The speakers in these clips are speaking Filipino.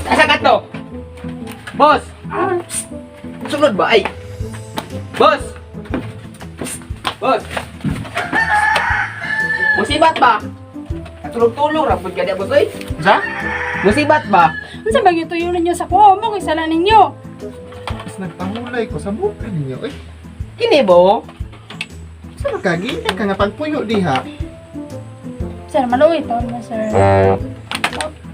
Asa ka to? Boss! Sunod ba? Ay! Boss! Boss! Musibat ba? Katulog-tulog, rapod ka niya, boss, oy! Sa? Musibat ba? Unsa ba yung tuyo ninyo sa kuha mo? Kaysa na ninyo. Mas nagpangulay ko sa buka ninyo. Eh, Kini bo? saan ka? Gina ka nga pagpuyo diha. Sir, maluwi to mo, sir.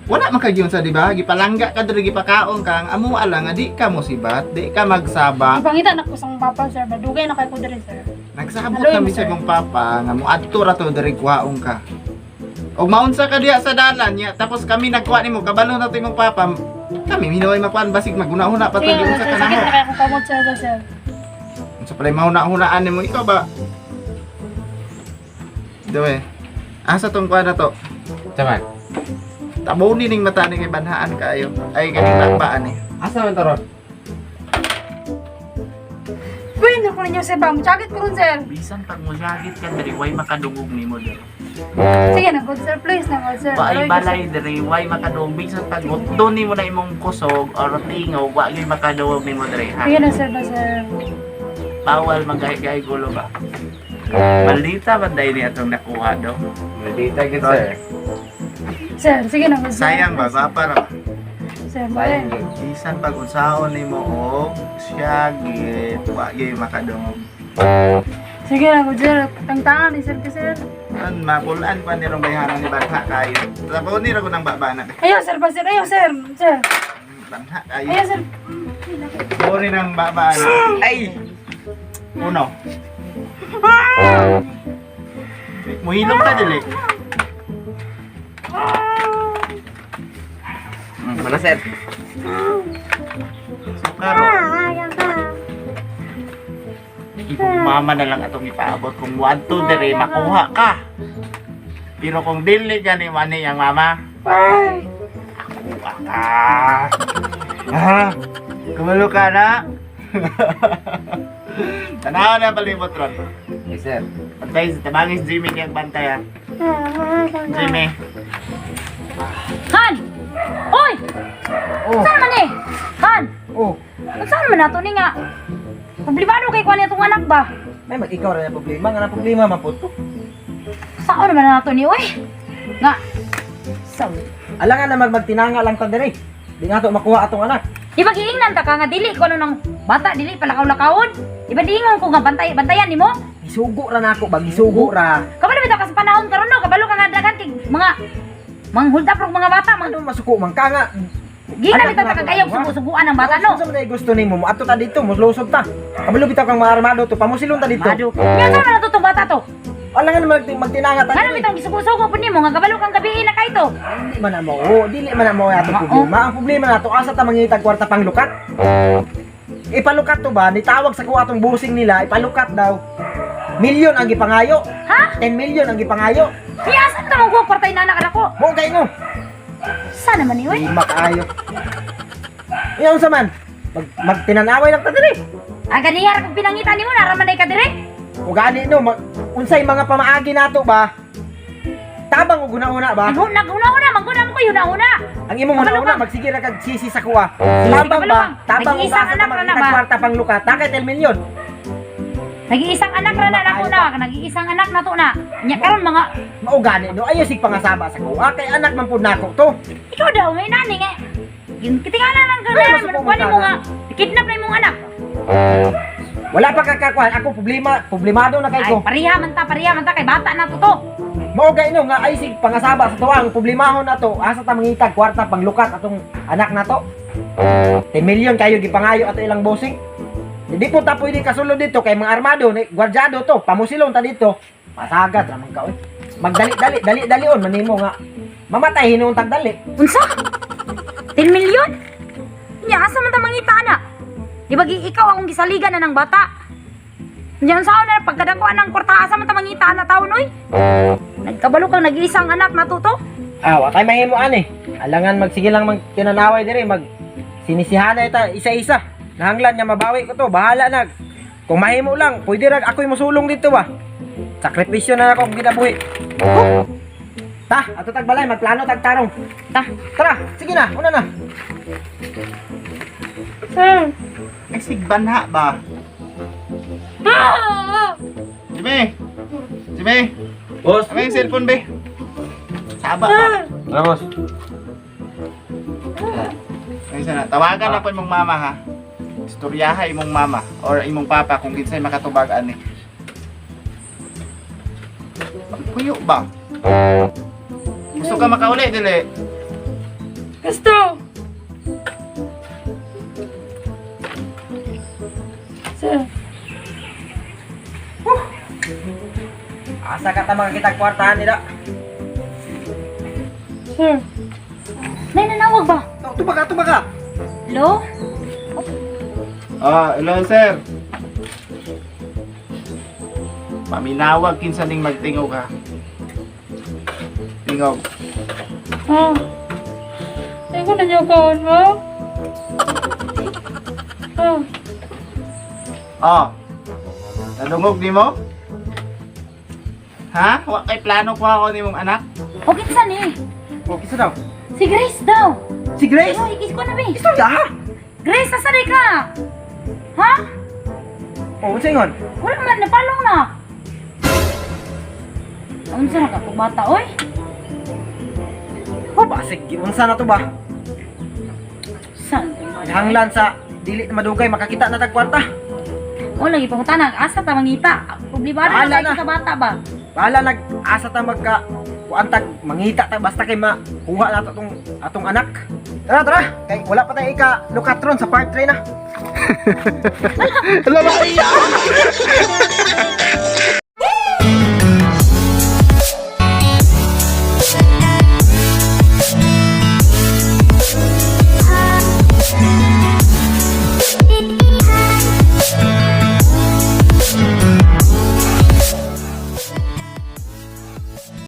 Wala man kagyon sa di ba? Gipalangga ka diri gipakaon ka ang amo ala nga di ka mo sibat, di ka magsaba. Ipangita na ko sa akong papa, sir. Badugay na kay ko diri, sir. Nagsabot Hello, kami sir. sa imong papa nga moadto ra to diri kuhaon ka. Og maunsa ka diha sa dalan niya tapos kami nagkuha nimo kabalo na to imong papa. Kami minuay makuan basig maguna-huna pa to Sige, giunsa sir. ka Sakit namo. na kay akong kamot, sir, ba, sir. Unsa pala mahuna-hunaan nimo ikaw ba? Dawe. Asa tong kuha na to? Saman. Tabaw ni ning mata ni kay banhaan kaayo. Ay ganing bakbaan eh. Asa man taron? Pwede ko ninyo, sir, ba? Mutsakit ko rin, sir. Bisan pag mo sagit ka diri way makadungog nimo diri. Sige na, good, sir. Please na, good, sir. Paay Maluwi ko, balay diri way makadungog bisan pag doon nimo na imong kusog or tingog wa gyud makadungog nimo diri sir. Sige ha. na, sir, ba, sir. Bawal magay gulo ba. Maldita ba dahil ni atong nakuha do? Dita gid, sir. Sir, sige na, good, sir. Sayang ba para Sir, Sayang bye. gid. bisan pag unsaon nimo og syagit wa gyud makadungog. Sige na, good, sir. Tangtangan ni sir, sir. An mapulan pa ni rong bayhanan ni banha kayo. Tabaw ni ra ko nang babana. Ayaw, sir, ba, sir. Ayaw, sir. Sir. Banha kayo. Ayaw, sir. Sorry nang babana. Ay! Uno. Muhilom ka dili. Mana, sir? Sukaro. Ibong mama na lang atong ipaabot kung wadto diri makuha ka. Pero kung dili gani mani ang mama, kuha ka. Ha? Kumalo ka na? Tanaw na palibot ron. Yes, sir. Pantay, tabangis Jimmy niyang bantay ha. Jimmy. Han! Oy! Oh. Saan man eh? Han! Oh. Saan man nato ni nga? Problemado kay kuha niya itong anak ba? May mag-ikaw rin ang problema. Nga na problema, maputo. Saan naman nato ni? Uy! Nga! Saan? Alangan na magtinanga lang ta diri. Di nga to makuha atong anak. Di ba giingnan ta ka nga dili ko ano ng bata dili palakaw-lakawon? Di ba diingon ko nga bantayan nimo? Isugo ra nako, bag isugo ra. Kabalo bitaw ka sa panahon karon no, kabalo ka nga daghan kay mga manghuld up mga bata, Ano masuko man ka nga. Gina Anak bitaw na ta ako, kagayog ha? sugo-suguan ng bata no. Sa man gusto nimo mo ato ta dito, muslosob ta. Kabalo bitaw kang maarmado to, pamusilon ta dito. Mado. Nya saan man nato tong bata to? Alangan na magtinanga ta. Ano bitaw gisugo-sugo pud nimo nga kabalo kang gabi na kay to. Dili man na mo. Oh, dili man na mo atong problema. Ang problema nato asa ta mangitag kwarta pang lukat. Ipalukat to ba? Nitawag sa kuha atong busing nila, ipalukat daw. Milyon ang gipangayo. Ha? 10 million ang gipangayo. Di asan ta mo kwartay na anak ko? Mo kay no. Saan naman ni uy? Di makaayo. Iyon sa man. Magtinanaway lang ta diri. Ang ganiyar kung pinangitan nimo naraman day ka dire. O gani no, unsay mga pamaagi nato ba? Tabang og una-una ba? Naguna-una, mangguna mo ko yun una. Ang imong Kabalo una-una ka. magsige ra kag sisi sa kuha. Tabang kabalo ba? ka. Tabang og Nag-iisang asa anak ta ra na magitag ba? kwarta pang lukat. Takay 10 million. Nag-iisang anak ra na nako na, nag-iisang anak na to na. Nya karon mga Mao gani no, ayo sig pangasaba sa kuha kay anak man pud nako to. ikaw daw may nani nga. Yung kitingala lang Ay, ganyan, masuko kunin mo ka nga. Kidnap na imong anak. Wala pa kakakuan, ako problemado na kay Ay, ko. pareha man ta kay bata na to to. Mao gani no nga ay sig pangasaba sa tuwa ang problemahon na to, asa ta mangitag kwarta pang lukat atong anak na to. 10 million kayo gipangayo ato ilang bossing. Hindi po ta pwede kasulod dito kay mga armado, gwardyado to, pamusilon ta dito. Pasagad ra man ka oy. Magdali on manimo nga. Mamatay hinuon tagdali. Unsa? 10 milyon? Nya asa man ta mangita ana? Di ba ikaw akong gisaligan na ng bata? Nya unsa na pagkadakuan ng kwarta asa man ta mangita ana taon oy? Nagkabalo kang nag-iisang anak na tuto? Wa tay mahimuan eh. Alangan magsige lang magtinanaway dire mag sinisihanay ta isa-isa. Nahanglan niya mabawi ko to, bahala na. Kung mahimo lang, pwede ra ako'y musulong dito ba. Sakripisyo na ako ginabuhi. Ta, ato tagbalay magplano tagtarong. Ta. Tara, sige na, una na. Sir. Ay, sigbanha ba? Jimmy! Jimmy! Boss. Ano yung cellphone, be? Saba ba? Ano, boss? Ay, sana. Tawagan na po imong mama, ha? Istoryaha imong mama or imong papa kung kinsay makatubagan ni. Kuyo ba? Gusto ka makauli, dili? Gusto. Sir. Asa ka ta makakita kwartahan nila? Sir. Nay nanawag ba? Tuba ka. Hello? Hello, sir. Paminawag kinsa ning magtingog, ha? Tingog. Ay ko na niyo kaon mo? Nadungog ni mo? Ha? Wa kay plano ko ako ni mong anak? O kinsa ni? Okay, isa daw. Si Grace daw. Si Grace? Ano, ikis ko na ba? Istorya ha? Grace, nasari ka? Ha? Oh, singon. Wala man, napalong na. Unsa na ka to bata, oy? Oh, basig. Unsa na to ba? Saan? Hanglan sa dili na madugay makakita na tagkwarta. O, lagi pangutanan. Asa ta mangita? Problema Bahala na na. sa bata ba? Bahala nag-asa ta magka kuantag mangita ta basta kay makuha nato atong anak. Tara. Kay wala pa tayo ika lukatron sa part 3 na. Alam ba iya?